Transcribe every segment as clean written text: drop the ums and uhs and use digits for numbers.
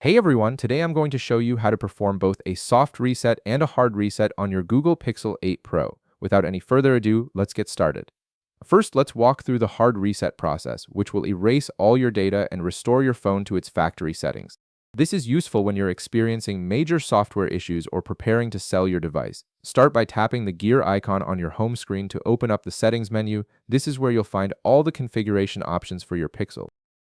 Hey everyone, today I'm going to show you how to perform both a soft reset and a hard reset on your Google Pixel 8 Pro. Without any further ado, let's get started. First, let's walk through the hard reset process, which will erase all your data and restore your phone to its factory settings. This is useful when you're experiencing major software issues or preparing to sell your device. Start by tapping the gear icon on your home screen to open up the settings menu. This is where you'll find all the configuration options for your Pixel.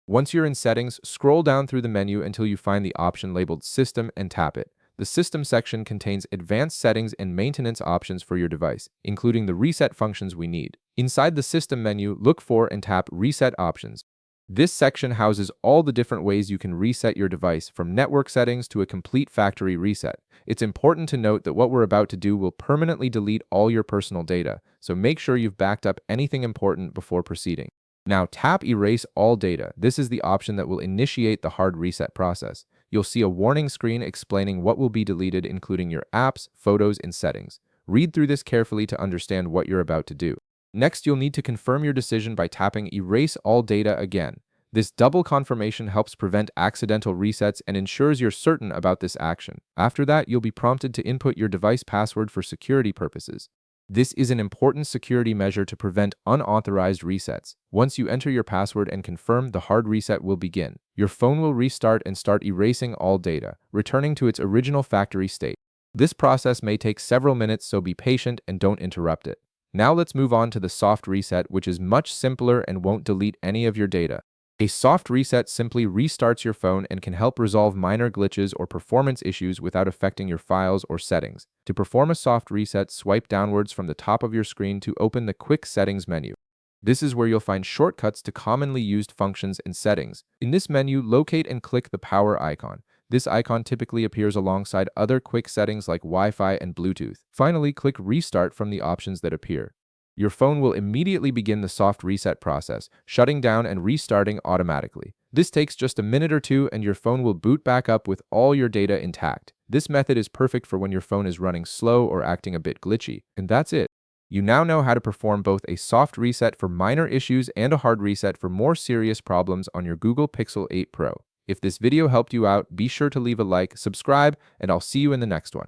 Once you're in Settings, scroll down through the menu until you find the option labeled System and tap it. The System section contains advanced settings and maintenance options for your device, including the reset functions we need. Inside the System menu, look for and tap Reset Options. This section houses all the different ways you can reset your device, from network settings to a complete factory reset. It's important to note that what we're about to do will permanently delete all your personal data, so make sure you've backed up anything important before proceeding. Now tap Erase All Data. This is the option that will initiate the hard reset process. You'll see a warning screen explaining what will be deleted, including your apps, photos, and settings. Read through this carefully to understand what you're about to do. Next, you'll need to confirm your decision by tapping Erase All Data again. This double confirmation helps prevent accidental resets and ensures you're certain about this action. After that, you'll be prompted to input your device password for security purposes. This is an important security measure to prevent unauthorized resets. Once you enter your password and confirm, the hard reset will begin. Your phone will restart and start erasing all data, returning to its original factory state. This process may take several minutes, so be patient and don't interrupt it. Now let's move on to the soft reset, which is much simpler and won't delete any of your data. A soft reset simply restarts your phone and can help resolve minor glitches or performance issues without affecting your files or settings. To perform a soft reset, swipe downwards from the top of your screen to open the Quick Settings menu. This is where you'll find shortcuts to commonly used functions and settings. In this menu, locate and click the power icon. This icon typically appears alongside other quick settings like Wi-Fi and Bluetooth. Finally, click Restart from the options that appear. Your phone will immediately begin the soft reset process, shutting down and restarting automatically. This takes just a minute or two, and your phone will boot back up with all your data intact. This method is perfect for when your phone is running slow or acting a bit glitchy. And that's it. You now know how to perform both a soft reset for minor issues and a hard reset for more serious problems on your Google Pixel 8 Pro. If this video helped you out, be sure to leave a like, subscribe, and I'll see you in the next one.